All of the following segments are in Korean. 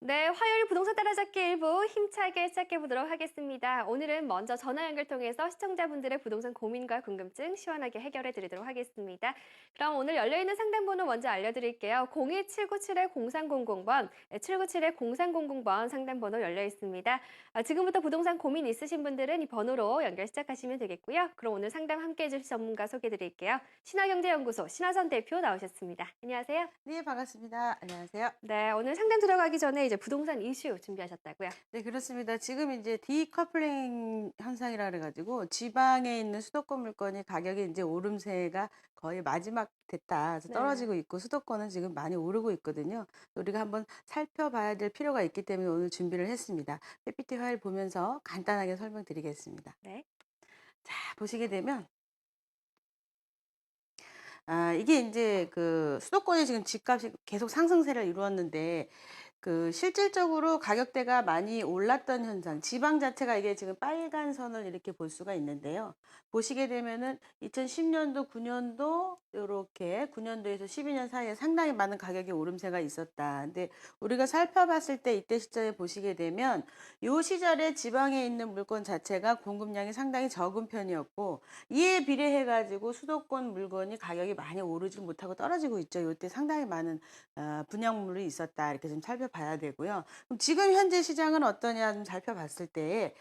네, 화요일 부동산 따라잡기 일부 힘차게 시작해 보도록 하겠습니다. 오늘은 먼저 전화 연결 통해서 시청자분들의 부동산 고민과 궁금증 시원하게 해결해 드리도록 하겠습니다. 그럼 오늘 열려있는 상담번호 먼저 알려드릴게요. 02797-0300번, 797-0300번 상담번호 열려 있습니다. 지금부터 부동산 고민 있으신 분들은 이 번호로 연결 시작하시면 되겠고요. 그럼 오늘 상담 함께 해주실 전문가 소개해 드릴게요. 신화경제연구소 신화선 대표 나오셨습니다. 안녕하세요. 네, 반갑습니다. 안녕하세요. 네, 오늘 상담 들어가기 전에 이제 부동산 이슈 준비하셨다고요? 네, 그렇습니다. 지금 이제 디커플링 현상이라 그래가지고 지방에 있는 수도권 물건이 가격이 이제 오름세가 거의 마지막 됐다. 그래서 네. 떨어지고 있고 수도권은 지금 많이 오르고 있거든요. 우리가 한번 살펴봐야 될 필요가 있기 때문에 오늘 준비를 했습니다. PPT 파일 보면서 간단하게 설명드리겠습니다. 네. 자, 보시게 되면 이게 이제 그 수도권이 지금 집값이 계속 상승세를 이루었는데 실질적으로 가격대가 많이 올랐던 현상, 지방 자체가 이게 지금 빨간 선을 이렇게 볼 수가 있는데요. 보시게 되면은 2010년도, 9년도, 요렇게 9년도에서 12년 사이에 상당히 많은 가격의 오름세가 있었다. 근데 우리가 살펴봤을 때 이때 시점에 보시게 되면 요 시절에 지방에 있는 물건 자체가 공급량이 상당히 적은 편이었고, 이에 비례해가지고 수도권 물건이 가격이 많이 오르지 못하고 떨어지고 있죠. 요때 상당히 많은 분양물이 있었다. 이렇게 좀 살펴봐야 되고요. 그럼 지금 현재 시장은 어떠냐 좀 살펴봤을 때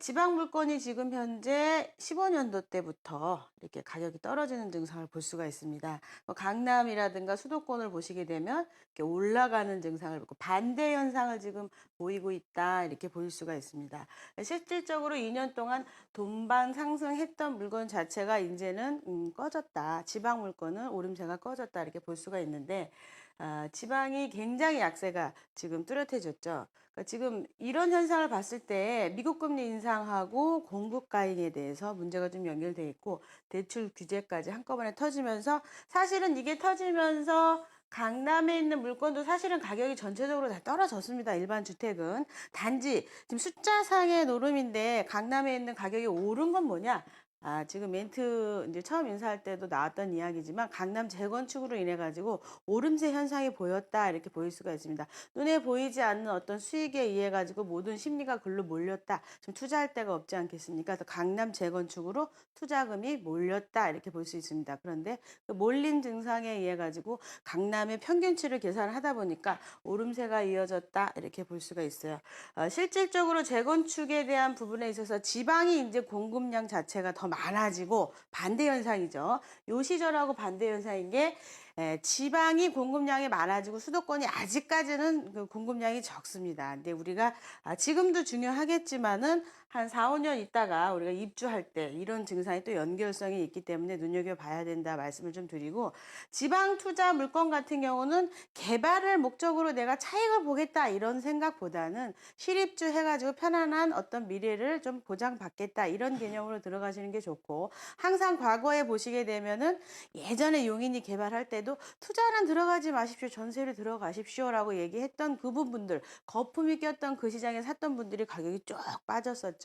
지방 물건이 지금 현재 15년도 때부터 이렇게 가격이 떨어지는 증상을 볼 수가 있습니다. 뭐 강남이라든가 수도권을 보시게 되면 이렇게 올라가는 증상을 보고 반대 현상을 지금 보이고 있다. 이렇게 볼 수가 있습니다. 실질적으로 2년 동안 돈방 상승했던 물건 자체가 이제는 꺼졌다. 지방 물건은 오름세가 꺼졌다. 이렇게 볼 수가 있는데 지방이 굉장히 약세가 지금 뚜렷해졌죠. 그러니까 지금 이런 현상을 봤을 때 미국 금리 인상하고 공급 과잉에 대해서 문제가 좀 연결돼 있고 대출 규제까지 한꺼번에 터지면서 사실은 이게 터지면서 강남에 있는 물건도 사실은 가격이 전체적으로 다 떨어졌습니다. 일반 주택은. 단지 지금 숫자상의 노름인데 강남에 있는 가격이 오른 건 뭐냐? 지금 멘트 이제 처음 인사할 때도 나왔던 이야기지만 강남 재건축으로 인해 가지고 오름세 현상이 보였다 이렇게 보일 수가 있습니다. 눈에 보이지 않는 어떤 수익에 의해 가지고 모든 심리가 글로 몰렸다. 좀 투자할 데가 없지 않겠습니까? 그래서 강남 재건축으로 투자금이 몰렸다 이렇게 볼 수 있습니다. 그런데 그 몰린 증상에 의해 가지고 강남의 평균치를 계산을 하다 보니까 오름세가 이어졌다 이렇게 볼 수가 있어요. 실질적으로 재건축에 대한 부분에 있어서 지방이 이제 공급량 자체가 더 많아지고 반대 현상이죠. 요 시절하고 반대 현상인 게 지방이 공급량이 많아지고 수도권이 아직까지는 그 공급량이 적습니다. 근데 우리가 지금도 중요하겠지만은 한 4, 5년 있다가 우리가 입주할 때 이런 증상이 또 연결성이 있기 때문에 눈여겨봐야 된다 말씀을 좀 드리고 지방 투자 물건 같은 경우는 개발을 목적으로 내가 차익을 보겠다 이런 생각보다는 실입주 해가지고 편안한 어떤 미래를 좀 보장받겠다 이런 개념으로 들어가시는 게 좋고 항상 과거에 보시게 되면은 예전에 용인이 개발할 때도 투자는 들어가지 마십시오. 전세를 들어가십시오라고 얘기했던 그 부분들 거품이 꼈던 그 시장에 샀던 분들이 가격이 쭉 빠졌었죠.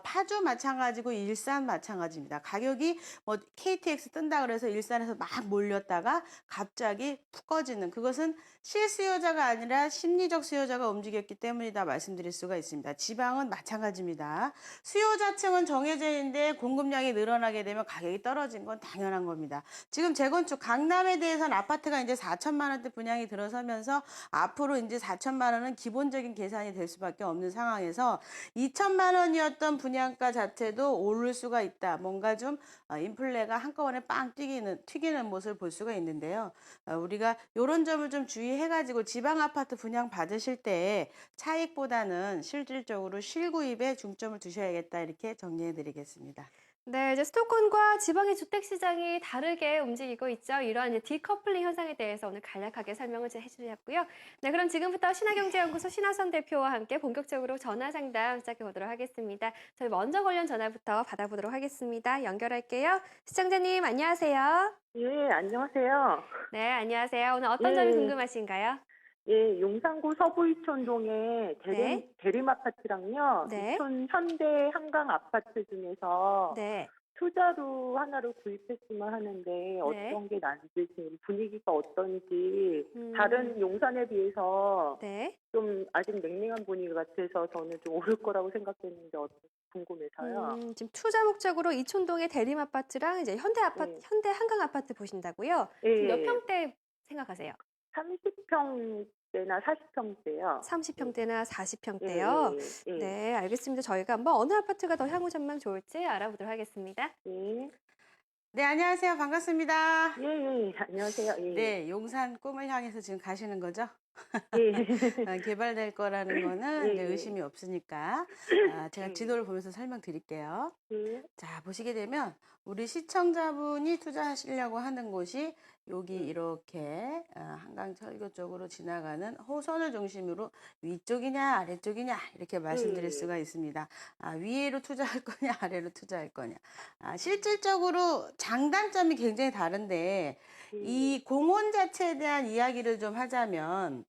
파주 마찬가지고 일산 마찬가지입니다. 가격이 뭐 KTX 뜬다 그래서 일산에서 막 몰렸다가 갑자기 푹 꺼지는 그것은 실수요자가 아니라 심리적 수요자가 움직였기 때문이다 말씀드릴 수가 있습니다. 지방은 마찬가지입니다. 수요자층은 정해져 있는데 공급량이 늘어나게 되면 가격이 떨어진 건 당연한 겁니다. 지금 재건축 강남에 대해서는 아파트가 이제 4천만 원대 분양이 들어서면서 앞으로 이제 4천만 원은 기본적인 계산이 될 수밖에 없는 상황에서 2천만 원이었던 분양가 자체도 오를 수가 있다. 뭔가 좀 인플레가 한꺼번에 빵 튀기는 모습을 볼 수가 있는데요. 우리가 이런 점을 좀 주의해가지고 지방 아파트 분양 받으실 때 차익보다는 실질적으로 실구입에 중점을 두셔야겠다 이렇게 정리해 드리겠습니다. 네, 이제 수도권과 지방의 주택 시장이 다르게 움직이고 있죠. 이러한 이제 디커플링 현상에 대해서 오늘 간략하게 설명을 해주셨고요. 네, 그럼 지금부터 신화경제연구소 신화선 대표와 함께 본격적으로 전화 상담 시작해 보도록 하겠습니다. 저희 먼저 관련 전화부터 받아보도록 하겠습니다. 연결할게요. 시청자님, 안녕하세요. 예, 안녕하세요. 네, 안녕하세요. 오늘 어떤 점이 예, 궁금하신가요? 예, 용산구 서부이촌동에 네, 대림 아파트랑요, 네, 이촌 현대 한강 아파트 중에서 네. 투자로 하나를 구입했으면 하는데 네. 어떤 게 나은지 지금 분위기가 어떤지 음. 다른 용산에 비해서 네. 좀 아직 냉랭한 분위기 같아서 저는 좀 오를 거라고 생각했는데 어떨지 궁금해서요. 지금 투자 목적으로 이촌동의 대림 아파트랑 이제 현대 아파트, 네. 현대 한강 아파트 보신다고요? 예, 지금 몇 평대 생각하세요? 30평대나 40평대요. 30평대나 예, 40평대요? 예, 예. 네, 알겠습니다. 저희가 한번 어느 아파트가 더 향후 전망 좋을지 알아보도록 하겠습니다. 예, 네, 안녕하세요. 반갑습니다. 예, 예. 안녕하세요. 예, 네, 용산 꿈을 향해서 지금 가시는 거죠? 예. 개발될 거라는 거는 이제 예, 의심이 없으니까 제가 지도를 보면서 설명드릴게요. 예, 자, 보시게 되면 우리 시청자분이 투자하시려고 하는 곳이 여기 이렇게 한강철교 쪽으로 지나가는 호선을 중심으로 위쪽이냐 아래쪽이냐 이렇게 말씀드릴 수가 있습니다. 위로 투자할 거냐 아래로 투자할 거냐. 실질적으로 장단점이 굉장히 다른데 이 공원 자체에 대한 이야기를 좀 하자면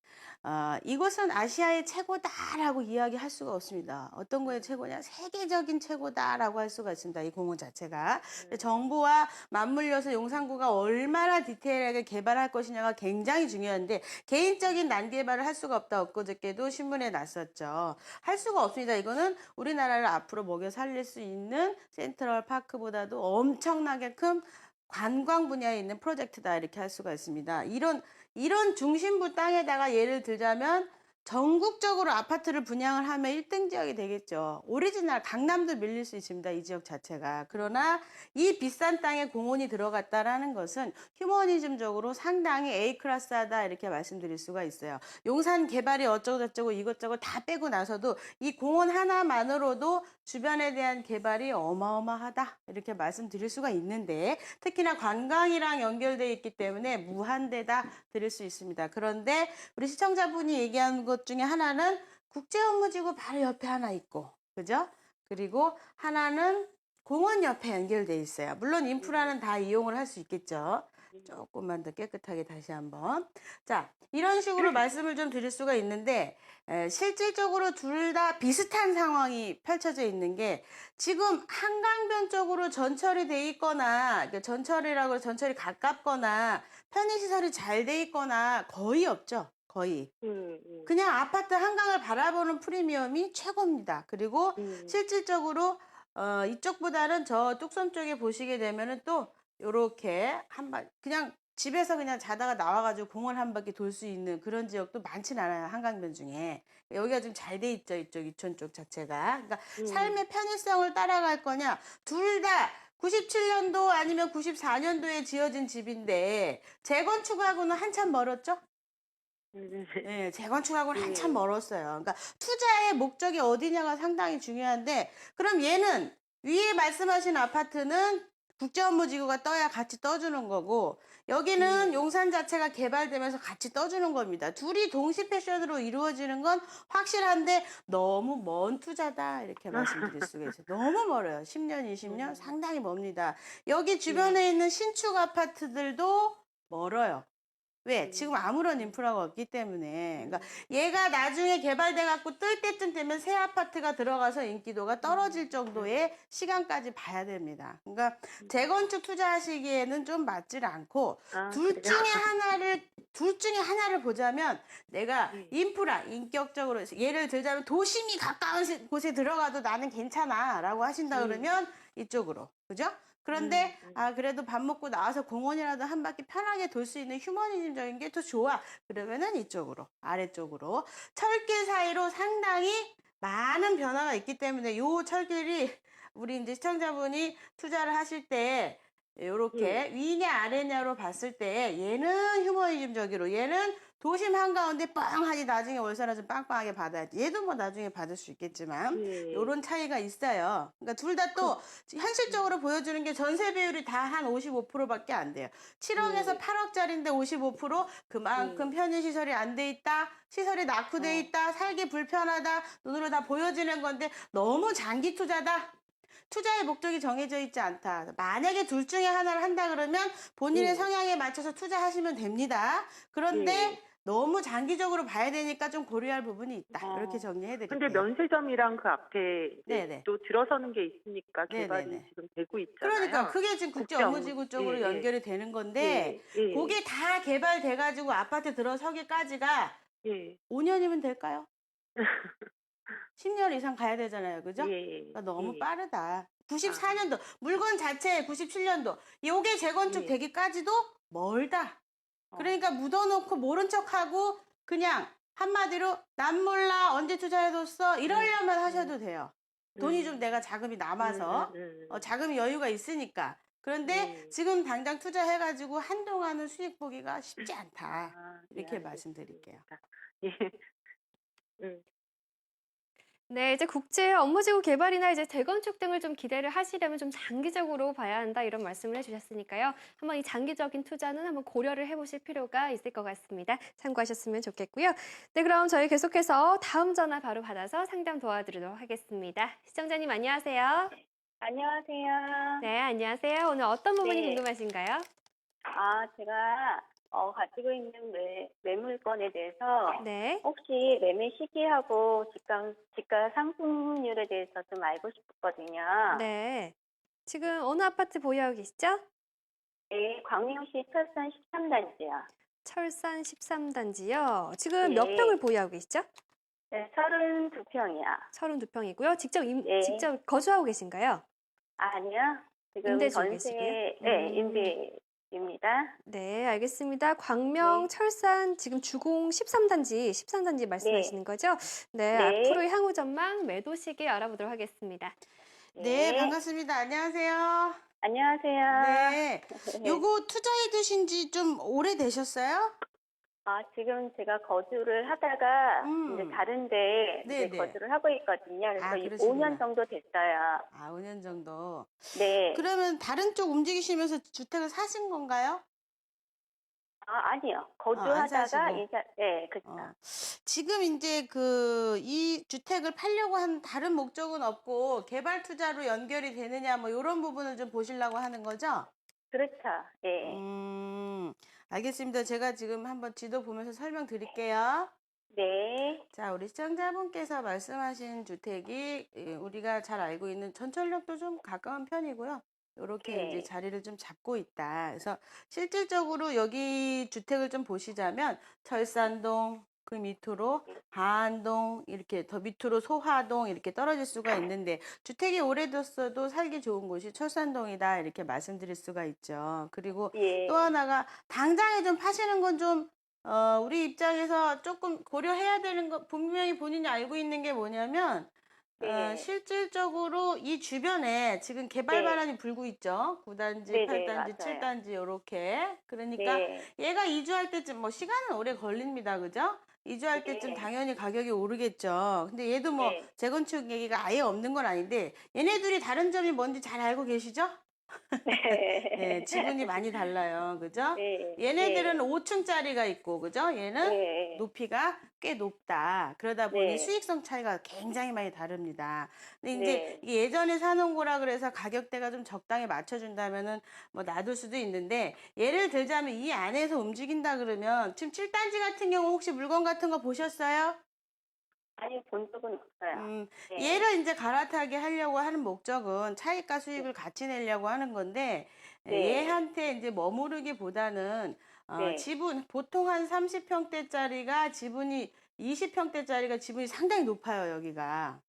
이곳은 아시아의 최고다라고 이야기할 수가 없습니다. 어떤 거에 최고냐? 세계적인 최고다라고 할 수가 있습니다. 이 공원 자체가. 정부와 맞물려서 용산구가 얼마나 디테일하게 개발할 것이냐가 굉장히 중요한데 개인적인 난개발을 할 수가 없다. 엊그저께도 신문에 났었죠. 할 수가 없습니다. 이거는 우리나라를 앞으로 먹여 살릴 수 있는 센트럴파크보다도 엄청나게 큰 관광 분야에 있는 프로젝트다 이렇게 할 수가 있습니다. 이런 중심부 땅에다가 예를 들자면 전국적으로 아파트를 분양을 하면 1등 지역이 되겠죠. 오리지널 강남도 밀릴 수 있습니다. 이 지역 자체가. 그러나 이 비싼 땅에 공원이 들어갔다라는 것은 휴머니즘적으로 상당히 A클래스하다 이렇게 말씀드릴 수가 있어요. 용산 개발이 어쩌고저쩌고 이것저것 다 빼고 나서도 이 공원 하나만으로도 주변에 대한 개발이 어마어마하다 이렇게 말씀드릴 수가 있는데 특히나 관광이랑 연결되어 있기 때문에 무한대다 드릴 수 있습니다. 그런데 우리 시청자분이 얘기한 것 중에 하나는 국제업무지구 바로 옆에 하나 있고 그죠? 그리고 하나는 공원 옆에 연결돼 있어요. 물론 인프라는 다 이용을 할 수 있겠죠. 조금만 더 깨끗하게 다시 한번. 자, 이런 식으로 말씀을 좀 드릴 수가 있는데 실질적으로 둘 다 비슷한 상황이 펼쳐져 있는 게 지금 한강변 쪽으로 전철이 돼 있거나 전철이라고 전철이 가깝거나 편의시설이 잘 돼 있거나 거의 없죠. 거의. 그냥 아파트 한강을 바라보는 프리미엄이 최고입니다. 그리고 실질적으로 이쪽보다는 저 뚝섬 쪽에 보시게 되면은 또 요렇게 그냥 집에서 그냥 자다가 나와가지고 공원 한 바퀴 돌 수 있는 그런 지역도 많진 않아요. 한강변 중에. 여기가 좀 잘 돼 있죠. 이쪽 이촌 쪽 자체가. 그러니까 삶의 편의성을 따라갈 거냐. 둘 다 97년도 아니면 94년도에 지어진 집인데 재건축하고는 한참 멀었죠? 네, 재건축하고는 한참 멀었어요. 그러니까 투자의 목적이 어디냐가 상당히 중요한데 그럼 얘는 위에 말씀하신 아파트는 국제업무지구가 떠야 같이 떠주는 거고 여기는 용산 자체가 개발되면서 같이 떠주는 겁니다. 둘이 동시 패션으로 이루어지는 건 확실한데 너무 먼 투자다 이렇게 말씀드릴 수가 있어요. 너무 멀어요. 10년, 20년 상당히 멉니다. 여기 주변에 있는 신축 아파트들도 멀어요. 왜? 지금 아무런 인프라가 없기 때문에. 그러니까 얘가 나중에 개발돼 갖고 뜰 때쯤 되면 새 아파트가 들어가서 인기도가 떨어질 정도의 시간까지 봐야 됩니다. 그러니까 재건축 투자하시기에는 좀 맞질 않고 둘 중에 하나를 보자면 내가 인프라 인격적으로 예를 들자면 도심이 가까운 곳에 들어가도 나는 괜찮아라고 하신다 그러면 이쪽으로. 그죠? 그런데 그래도 밥 먹고 나와서 공원이라도 한 바퀴 편하게 돌 수 있는 휴머니즘적인 게 더 좋아. 그러면은 이쪽으로 아래쪽으로 철길 사이로 상당히 많은 변화가 있기 때문에 요 철길이 우리 이제 시청자분이 투자를 하실 때 요렇게 위냐 아래냐로 봤을 때 얘는 휴머니즘적으로 얘는 도심 한가운데 뻥하니 나중에 월세나 좀 빵빵하게 받아야지. 얘도 뭐 나중에 받을 수 있겠지만 요런 차이가 있어요. 그러니까 둘 다 또 현실적으로 보여주는 게 전세 비율이 다 한 55%밖에 안 돼요. 7억에서 8억짜리인데 55% 그만큼 편의시설이 안 돼 있다. 시설이 낙후돼 있다. 살기 불편하다. 눈으로 다 보여지는 건데 너무 장기 투자다. 투자의 목적이 정해져 있지 않다. 만약에 둘 중에 하나를 한다 그러면 본인의 성향에 맞춰서 투자하시면 됩니다. 그런데 너무 장기적으로 봐야 되니까 좀 고려할 부분이 있다. 이렇게 정리해 근데 드릴게요. 면세점이랑 그 앞에 이제 네네. 또 들어서는 게 있으니까 개발이 네네네. 지금 되고 그러니까 있잖아요. 그게 지금 국제 국제 업무. 업무지구 예, 쪽으로 예, 연결이 되는 건데 예, 예, 그게 다 개발돼 가지고 아파트 들어서기까지가 예, 5년이면 될까요? 10년 이상 가야 되잖아요. 그죠? 예, 그러니까 너무 예. 빠르다. 아, 94년도 물건 자체 97년도 요게 재건축 예. 되기까지도 멀다. 어, 그러니까 묻어놓고 모른 척하고 그냥 한마디로 난 몰라 언제 투자해뒀어 이러려면 하셔도 돼요. 돈이 좀 내가 자금이 남아서 자금이 여유가 있으니까. 그런데 지금 당장 투자해가지고 한동안은 수익 보기가 쉽지 않다. 아, 예, 이렇게 말씀드릴게요. 알겠습니다. 예, 음, 네, 이제 국제 업무지구 개발이나 이제 재건축 등을 좀 기대를 하시려면 좀 장기적으로 봐야 한다 이런 말씀을 해주셨으니까요. 한번 이 장기적인 투자는 한번 고려를 해보실 필요가 있을 것 같습니다. 참고하셨으면 좋겠고요. 네, 그럼 저희 계속해서 다음 전화 바로 받아서 상담 도와드리도록 하겠습니다. 시청자님 안녕하세요. 안녕하세요. 네, 안녕하세요. 오늘 어떤 부분이 네. 궁금하신가요? 제가 가지고 있는 매물건에 대해서 네, 혹시 매매 시기하고 지가 상승률에 대해서 좀 알고 싶었거든요. 네. 지금 어느 아파트 보유하고 계시죠? 네, 광명시 철산 13단지요. 철산 13단지요. 지금 몇 네. 평을 보유하고 계시죠? 네, 32평이요. 32평이고요. 네. 직접 거주하고 계신가요? 아니요. 지금 임대 중에 전세, 계시고요? 네, 임대입니다. 네, 알겠습니다. 광명 네. 철산 지금 주공 13단지 말씀하시는 거죠? 네, 네. 앞으로의 향후 전망 매도 시기 알아보도록 하겠습니다. 네, 반갑습니다. 안녕하세요. 안녕하세요. 네. 요거 투자해 두신 지 좀 오래되셨어요? 지금 제가 거주를 하다가 이제 음. 다른데 이제 네네. 거주를 하고 있거든요. 그래서 그러시구나. 5년 정도 됐어요. 5년 정도. 네. 그러면 다른 쪽 움직이시면서 주택을 사신 건가요? 아니요. 안 거주하다가 사시고. 네, 그렇죠. 지금 이제 이 주택을 팔려고 한 다른 목적은 없고 개발 투자로 연결이 되느냐 뭐 이런 부분을 좀 보시려고 하는 거죠? 그렇죠. 예. 알겠습니다. 제가 지금 한번 지도 보면서 설명드릴게요. 네. 자, 우리 시청자분께서 말씀하신 주택이 우리가 잘 알고 있는 전철역도 좀 가까운 편이고요. 이렇게 네. 이제 자리를 좀 잡고 있다. 그래서 실질적으로 여기 주택을 좀 보시자면 철산동, 그 밑으로 하안동, 이렇게 더 밑으로 소화동 이렇게 떨어질 수가 있는데 주택이 오래됐어도 살기 좋은 곳이 철산동이다 이렇게 말씀드릴 수가 있죠. 그리고 예. 또 하나가 당장에 좀 파시는 건 좀 우리 입장에서 조금 고려해야 되는 거 분명히 본인이 알고 있는 게 뭐냐면 네. 실질적으로 이 주변에 지금 개발 네. 바람이 불고 있죠. 9단지, 네, 8단지, 맞아요. 7단지 이렇게. 그러니까 네. 얘가 이주할 때쯤 뭐 시간은 오래 걸립니다. 그죠? 이주할 때쯤 네. 당연히 가격이 오르겠죠. 근데 얘도 뭐 네. 재건축 얘기가 아예 없는 건 아닌데 얘네들이 다른 점이 뭔지 잘 알고 계시죠? 네, 지분이 많이 달라요. 그죠? 네. 얘네들은 5층짜리가 있고, 그죠? 얘는 네. 높이가 꽤 높다. 그러다 보니 네. 수익성 차이가 굉장히 많이 다릅니다. 근데 이제 네. 이게 예전에 사놓은 거라 그래서 가격대가 좀 적당히 맞춰준다면은 뭐 놔둘 수도 있는데 예를 들자면 이 안에서 움직인다 그러면 지금 7단지 같은 경우 혹시 물건 같은 거 보셨어요? 아니, 본 적은 없어요. 네. 얘를 이제 갈아타게 하려고 하는 목적은 차익과 수익을 같이 내려고 하는 건데 네. 얘한테 이제 머무르기보다는 네. 지분 보통 한 30평대짜리가 지분이 20평대짜리가 지분이 상당히 높아요 여기가.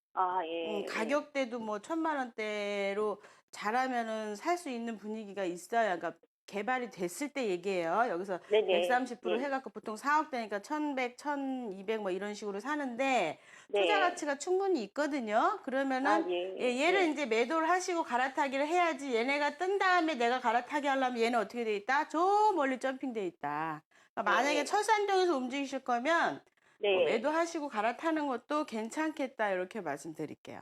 예. 가격대도 뭐 1,000만 원대로 잘하면은 살 수 있는 분위기가 있어야 그러니까 개발이 됐을 때 얘기예요. 여기서 네네. 130% 네. 해갖고 보통 4억대니까 1,100, 1,200 뭐 이런 식으로 사는데 네. 투자 가치가 충분히 있거든요. 그러면은 예. 얘를 네. 이제 매도를 하시고 갈아타기를 해야지 얘네가 뜬 다음에 내가 갈아타기 하려면 얘는 어떻게 돼 있다? 저 멀리 점핑돼 있다. 그러니까 만약에 네. 철산동에서 움직이실 거면 뭐 네. 매도하시고 갈아타는 것도 괜찮겠다 이렇게 말씀드릴게요.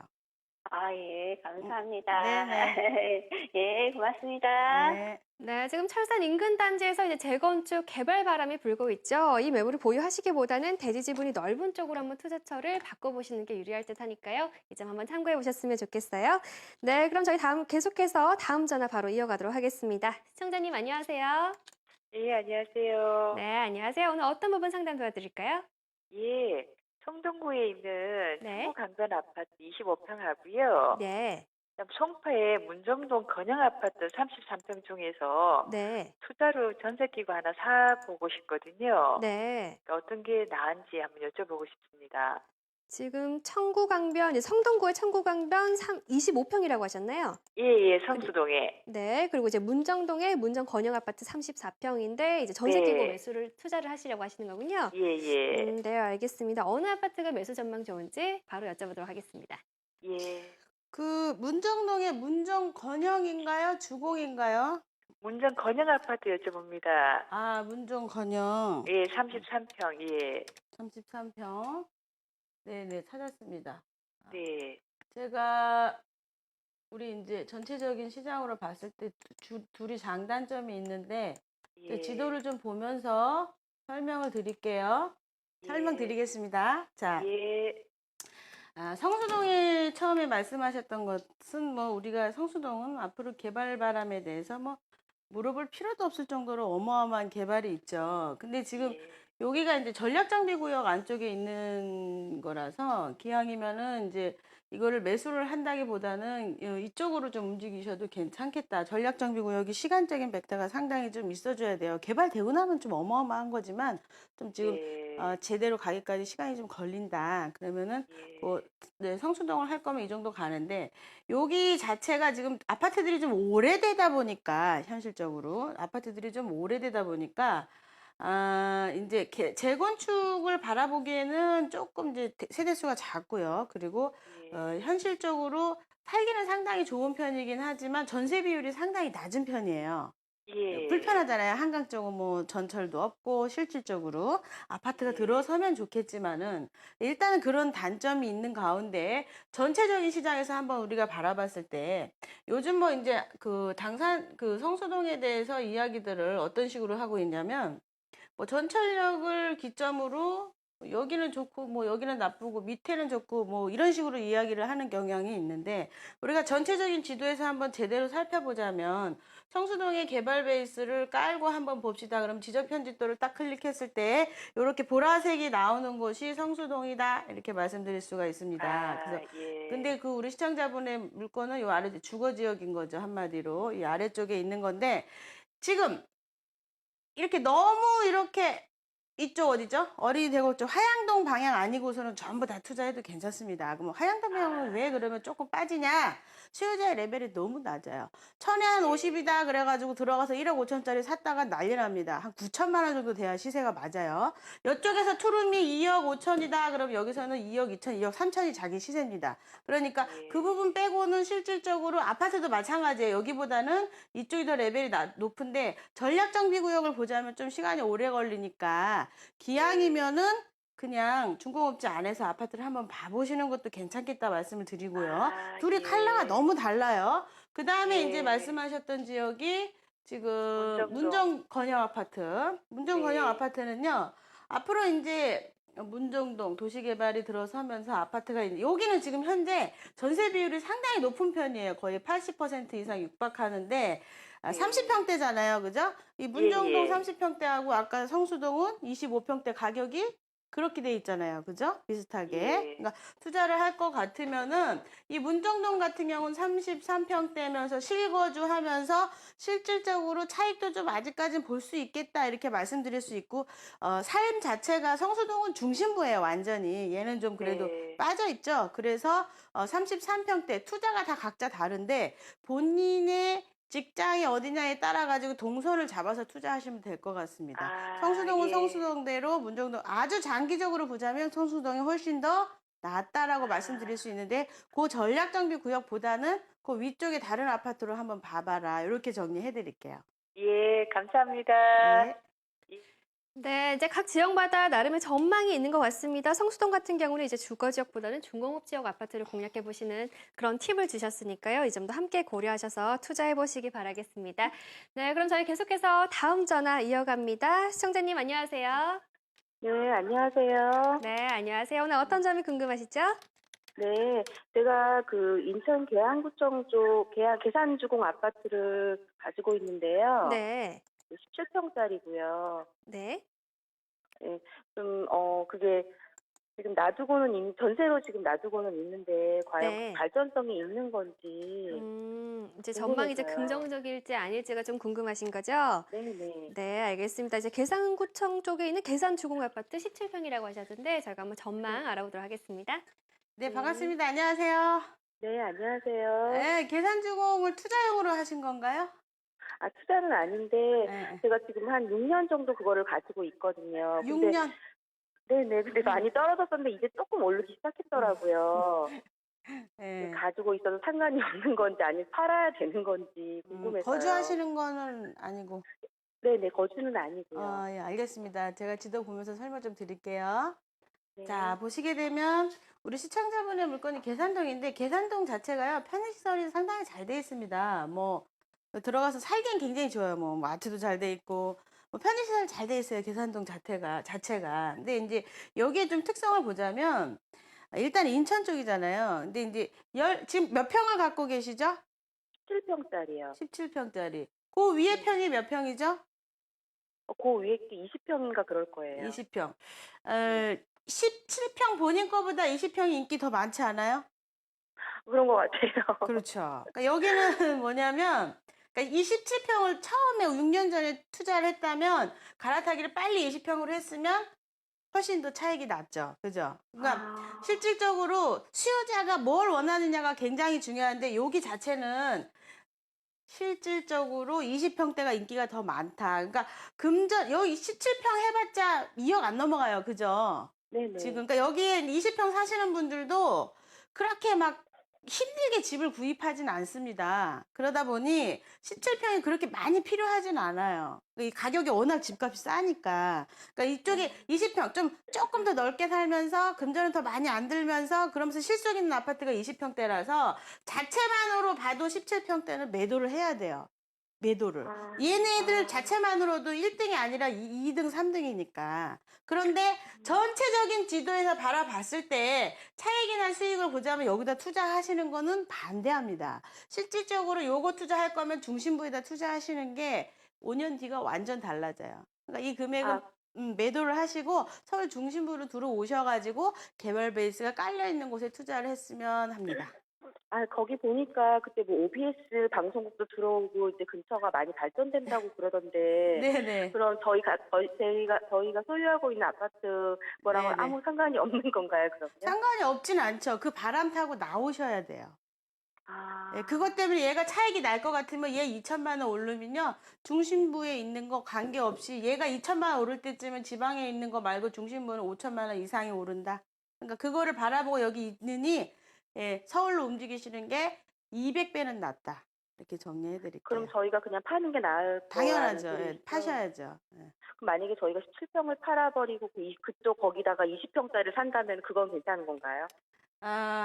예, 감사합니다. 네네. 예, 고맙습니다. 네. 네, 지금 철산 인근 단지에서 이제 재건축 개발 바람이 불고 있죠. 이 매물을 보유하시기보다는 대지 지분이 넓은 쪽으로 한번 투자처를 바꿔보시는 게 유리할 듯 하니까요. 이 점 한번 참고해 보셨으면 좋겠어요. 네, 그럼 저희 계속해서 다음 전화 바로 이어가도록 하겠습니다. 시청자님 안녕하세요. 예, 안녕하세요. 네, 안녕하세요. 오늘 어떤 부분 상담 도와드릴까요? 예, 성동구에 있는 네. 청구 강변 아파트 25평 하고요. 네. 그다음 송파의 문정동 건영 아파트 33평 중에서 네. 투자로 전세 끼고 하나 사보고 싶거든요. 네. 그러니까 어떤 게 나은지 한번 여쭤보고 싶습니다. 지금 청구강변, 이제 성동구의 청구강변 25평이라고 하셨나요? 예, 예, 그리고 성수동에. 네, 그리고 이제 문정동의 문정 건영 아파트 34평인데 이제 전세 끼고 네, 매수를 투자를 하시려고 하시는 거군요. 예, 예, 네, 알겠습니다. 어느 아파트가 매수 전망 좋은지 바로 여쭤보도록 하겠습니다. 예. 그 문정동의 문정건영인가요? 주공인가요? 문정 건영 아파트 여쭤봅니다. 아, 문정건영 예, 33평, 예, 33평. 네네, 찾았습니다. 네, 제가 우리 이제 전체적인 시장으로 봤을 때 둘이 장단점이 있는데 이제 예, 지도를 좀 보면서 설명을 드릴게요. 예, 설명드리겠습니다. 자, 예, 성수동에 처음에 말씀하셨던 것은 뭐 우리가 성수동은 앞으로 개발 바람에 대해서 뭐 물어볼 필요도 없을 정도로 어마어마한 개발이 있죠. 근데 지금 예, 여기가 이제 전략장비구역 안쪽에 있는 거라서 기왕이면은 이제 이거를 매수를 한다기보다는 이쪽으로 좀 움직이셔도 괜찮겠다. 전략장비구역이 시간적인 벡터가 상당히 좀 있어줘야 돼요. 개발되고 나면 좀 어마어마한 거지만 좀 지금 예, 제대로 가기까지 시간이 좀 걸린다. 그러면은 뭐 예. 네, 성수동을 할 거면 이 정도 가는데 여기 자체가 지금 아파트들이 좀 오래되다 보니까 현실적으로 아파트들이 좀 오래되다 보니까 이제 재건축을 바라보기에는 조금 이제 세대수가 작고요. 그리고 예, 현실적으로 살기는 상당히 좋은 편이긴 하지만 전세 비율이 상당히 낮은 편이에요. 예, 불편하잖아요. 한강 쪽은 뭐 전철도 없고 실질적으로 아파트가 예, 들어서면 좋겠지만은 일단은 그런 단점이 있는 가운데 전체적인 시장에서 한번 우리가 바라봤을 때 요즘 뭐 이제 그 당산 그 성수동에 대해서 이야기들을 어떤 식으로 하고 있냐면 뭐 전철역을 기점으로 여기는 좋고 뭐 여기는 나쁘고 밑에는 좋고 뭐 이런 식으로 이야기를 하는 경향이 있는데 우리가 전체적인 지도에서 한번 제대로 살펴보자면 성수동의 개발 베이스를 깔고 한번 봅시다. 그럼 지적 편집도를 딱 클릭했을 때 이렇게 보라색이 나오는 곳이 성수동이다. 이렇게 말씀드릴 수가 있습니다. 그래서 예, 근데 그 우리 시청자분의 물건은 요 아래 주거 지역인 거죠. 한마디로 이 아래쪽에 있는 건데 지금 이렇게 너무 이렇게 이쪽 어디죠? 어린이대로 쪽 하양동 방향 아니고서는 전부 다 투자해도 괜찮습니다. 그럼 하양동 방향은 왜 그러면 조금 빠지냐? 수요자의 레벨이 너무 낮아요. 천에 한 예, 50이다 그래가지고 들어가서 1억 5천짜리 샀다가 난리 납니다. 한 9천만 원 정도 돼야 시세가 맞아요. 이쪽에서 투룸이 2억 5천이다 그럼 여기서는 2억 2천, 2억 3천이 자기 시세입니다. 그러니까 그 예, 부분 빼고는 실질적으로 아파트도 마찬가지예요. 여기보다는 이쪽이 더 레벨이 높은데 전략정비구역을 보자면 좀 시간이 오래 걸리니까 예. 기왕이면은 그냥 중공업지 안에서 아파트를 한번 봐보시는 것도 괜찮겠다 말씀을 드리고요. 둘이 컬러가 예, 너무 달라요. 그 다음에 이제 예. 말씀하셨던 지역이 지금 문정동, 문정 건영 아파트. 문정 건영 네, 아파트는요. 앞으로 이제 문정동 도시개발이 들어서면서 아파트가 여기는 지금 현재 전세 비율이 상당히 높은 편이에요. 거의 80% 이상 육박하는데 네, 30평대잖아요. 그죠? 이 예, 문정동 예, 30평대하고 아까 성수동은 25평대 가격이 그렇게 돼 있잖아요. 그죠? 비슷하게. 예. 그러니까 투자를 할 것 같으면은 이 문정동 같은 경우는 33평대면서 실거주 하면서 실질적으로 차익도 좀 아직까지는 볼 수 있겠다 이렇게 말씀드릴 수 있고 삶 자체가 성수동은 중심부예요. 완전히. 얘는 좀 그래도 네. 빠져 있죠. 그래서 33평대 투자가 다 각자 다른데 본인의 직장이 어디냐에 따라 가지고 동선을 잡아서 투자하시면 될 것 같습니다. 성수동은 예. 성수동대로 문정동 아주 장기적으로 보자면 성수동이 훨씬 더 낫다라고 말씀드릴 수 아, 있는데 그 전략정비 구역보다는 그 위쪽에 다른 아파트로 한번 봐봐라. 이렇게 정리해 드릴게요. 예, 감사합니다. 네. 예, 네, 이제 각 지역마다 나름의 전망이 있는 것 같습니다. 성수동 같은 경우는 이제 주거 지역보다는 중공업 지역 아파트를 공략해 보시는 그런 팁을 주셨으니까요. 이 점도 함께 고려하셔서 투자해 보시기 바라겠습니다. 네, 그럼 저희 계속해서 다음 전화 이어갑니다. 시청자님 안녕하세요. 네, 안녕하세요. 네, 안녕하세요. 오늘 어떤 점이 궁금하시죠? 네, 제가 그 인천 계양구청 쪽 계산주공 아파트를 가지고 있는데요. 네. 아파트 17평짜리고요. 네. 그게 지금 전세로 지금 놔두고는 있는데 과연 네. 발전성이 있는 건지 이제 전망이 이제 궁금해서요. 긍정적일지 아닐지가 좀 궁금하신 거죠? 네네. 네, 알겠습니다. 이제 계산구청 쪽에 있는 계산주공아파트 17평이라고 하셨는데 저희가 한번 전망 알아보도록 하겠습니다. 네, 반갑습니다. 안녕하세요. 네, 안녕하세요. 네, 계산주공을 투자용으로 하신 건가요? 투자는 아닌데 네. 제가 지금 한 6년 정도 그거를 가지고 있거든요. 근데 6년. 네네. 근데 많이 떨어졌었는데 이제 조금 오르기 시작했더라고요. 네. 가지고 있어도 상관이 없는 건지 아니면 팔아야 되는 건지 궁금해서요. 거주하시는 거는 아니고. 네네. 거주는 아니고요. 아, 예, 알겠습니다. 제가 지도 보면서 설명 좀 드릴게요. 네. 자, 보시게 되면 우리 시청자분의 물건이 계산동인데 계산동 자체가요. 편의시설이 상당히 잘 돼 있습니다. 뭐 들어가서 살기엔 굉장히 좋아요. 뭐 마트도 잘 돼 있고 뭐 편의시설 잘 돼 있어요. 계산동 자체가. 근데 이제 여기에 좀 특성을 보자면 일단 인천 쪽이잖아요. 근데 이제 지금 몇 평을 갖고 계시죠? 17평짜리요. 17평짜리. 그 위에 평이 몇 평이죠? 그 위에 게 20평인가 그럴 거예요. 20평. 17평 본인 거보다 20평이 인기 더 많지 않아요? 그런 것 같아요. 그렇죠. 그러니까 여기는 뭐냐면, 그러니까 27평을 처음에 6년 전에 투자를 했다면, 갈아타기를 빨리 20평으로 했으면, 훨씬 더 차익이 났죠. 그죠? 그러니까, 실질적으로 수요자가 뭘 원하느냐가 굉장히 중요한데, 여기 자체는 실질적으로 20평대가 인기가 더 많다. 그러니까, 여기 17평 해봤자 2억 안 넘어가요. 그죠? 네네. 지금, 그러니까 여기에 20평 사시는 분들도 그렇게 막 힘들게 집을 구입하진 않습니다. 그러다 보니 17평이 그렇게 많이 필요하진 않아요. 이 가격이 워낙 집값이 싸니까. 그러니까 이쪽에 20평 조금 더 넓게 살면서 금전은 더 많이 안 들면서 그러면서 실속 있는 아파트가 20평대라서 자체만으로 봐도 17평대는 매도를 해야 돼요. 매도를. 얘네들 자체만으로도 1등이 아니라 2등, 3등이니까. 그런데 전체적인 지도에서 바라봤을 때 차익이나 수익을 보자면 여기다 투자하시는 거는 반대합니다. 실질적으로 요거 투자할 거면 중심부에다 투자하시는 게 5년 뒤가 완전 달라져요. 그러니까 이 금액은 매도를 하시고 서울 중심부로 들어오셔가지고 개발 베이스가 깔려있는 곳에 투자를 했으면 합니다. 거기 보니까 그때 뭐 OBS 방송국도 들어오고 이제 근처가 많이 발전된다고 그러던데. 네네. 그럼 저희가 소유하고 있는 아파트 거랑은 네네. 아무 상관이 없는 건가요, 그러면? 상관이 없진 않죠. 그 바람 타고 나오셔야 돼요. 아, 예, 그것 때문에 얘가 차익이 날 것 같으면 얘 2천만 원 오르면요. 중심부에 있는 거 관계없이 얘가 2천만 원 오를 때쯤은 지방에 있는 거 말고 중심부는 5천만 원 이상이 오른다. 그러니까 그거를 바라보고 여기 있느니 서울로 움직이시는 게 200배는 낫다. 이렇게 정리해 드릴게요. 그럼 저희가 그냥 파는 게 나을 거라는 당연하죠. 소리시죠? 파셔야죠. 그럼 만약에 저희가 17평을 팔아버리고 그쪽 거기다가 20평짜리를 산다면 그건 괜찮은 건가요?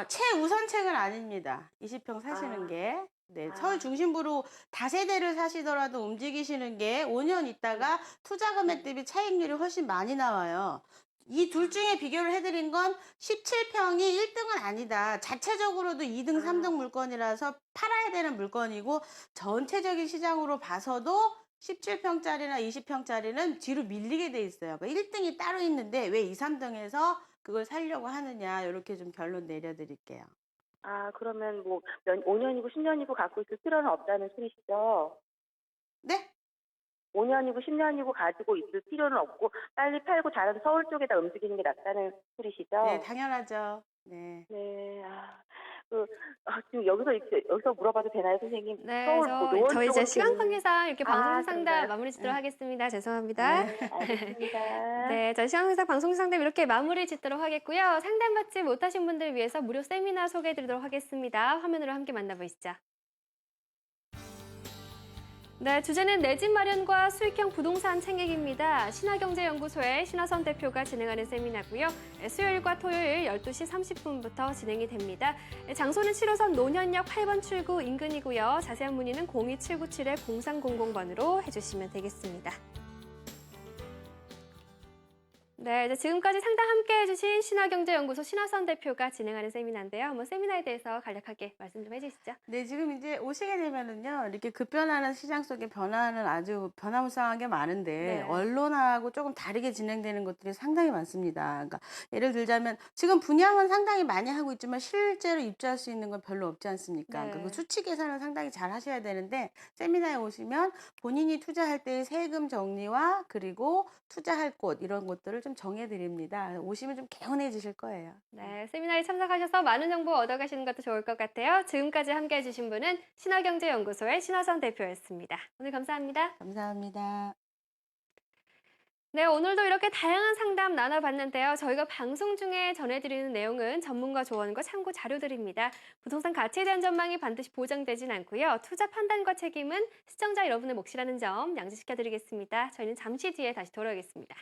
최우선책은 아닙니다. 20평 사시는 게. 네, 서울 중심부로 다세대를 사시더라도 움직이시는 게 5년 있다가 투자 금액 대비 차익률이 훨씬 많이 나와요. 이 둘 중에 비교를 해드린 건 17평이 1등은 아니다. 자체적으로도 2등, 3등 물건이라서 팔아야 되는 물건이고 전체적인 시장으로 봐서도 17평짜리나 20평짜리는 뒤로 밀리게 돼 있어요. 그러니까 1등이 따로 있는데 왜 2, 3등에서 그걸 살려고 하느냐 이렇게 좀 결론 내려드릴게요. 그러면 뭐 5년이고 10년이고 갖고 있을 필요는 없다는 소리시죠? 네? 5년이고 10년이고 가지고 있을 필요는 없고 빨리 팔고 다른 서울 쪽에다 움직이는 게 낫다는 소리시죠? 네, 당연하죠. 네. 네. 지금 여기서 물어봐도 되나요, 선생님? 네, 서울 뭐 노원 저희 이제 쪽으로 시간 되는- 관계상 이렇게 방송 상담 그런가요? 마무리 짓도록 하겠습니다. 죄송합니다. 네, 알겠습니다. 네, 저희 시간 관계상 방송 상담 이렇게 마무리 짓도록 하겠고요. 상담받지 못하신 분들 위해서 무료 세미나 소개해드리도록 하겠습니다. 화면으로 함께 만나보시죠. 네, 주제는 내 집 마련과 수익형 부동산 챙기기입니다. 신화경제연구소의 신화선 대표가 진행하는 세미나고요. 수요일과 토요일 12시 30분부터 진행이 됩니다. 장소는 7호선 노년역 8번 출구 인근이고요. 자세한 문의는 02797-0300번으로 해주시면 되겠습니다. 네, 이제 지금까지 상담 함께 해주신 신화경제연구소 신화선 대표가 진행하는 세미나인데요. 한번 세미나에 대해서 간략하게 말씀 좀 해주시죠. 네, 지금 이제 오시게 되면은요, 이렇게 급변하는 시장 속에 변화는 아주 변화무쌍한 게 많은데, 네. 언론하고 조금 다르게 진행되는 것들이 상당히 많습니다. 그러니까 예를 들자면, 지금 분양은 상당히 많이 하고 있지만, 실제로 입주할 수 있는 건 별로 없지 않습니까? 그러니까 네. 그 수치 계산을 상당히 잘 하셔야 되는데, 세미나에 오시면 본인이 투자할 때의 세금 정리와 그리고 투자할 곳, 이런 것들을 좀 정해드립니다. 오시면 좀 개운해지실 거예요. 네, 세미나에 참석하셔서 많은 정보 얻어가시는 것도 좋을 것 같아요. 지금까지 함께 해주신 분은 신화경제연구소의 신화선 대표였습니다. 오늘 감사합니다. 감사합니다. 네, 오늘도 이렇게 다양한 상담 나눠봤는데요. 저희가 방송 중에 전해드리는 내용은 전문가 조언과 참고 자료들입니다. 부동산 가치에 대한 전망이 반드시 보장되진 않고요. 투자 판단과 책임은 시청자 여러분의 몫이라는 점 양지시켜드리겠습니다. 저희는 잠시 뒤에 다시 돌아오겠습니다.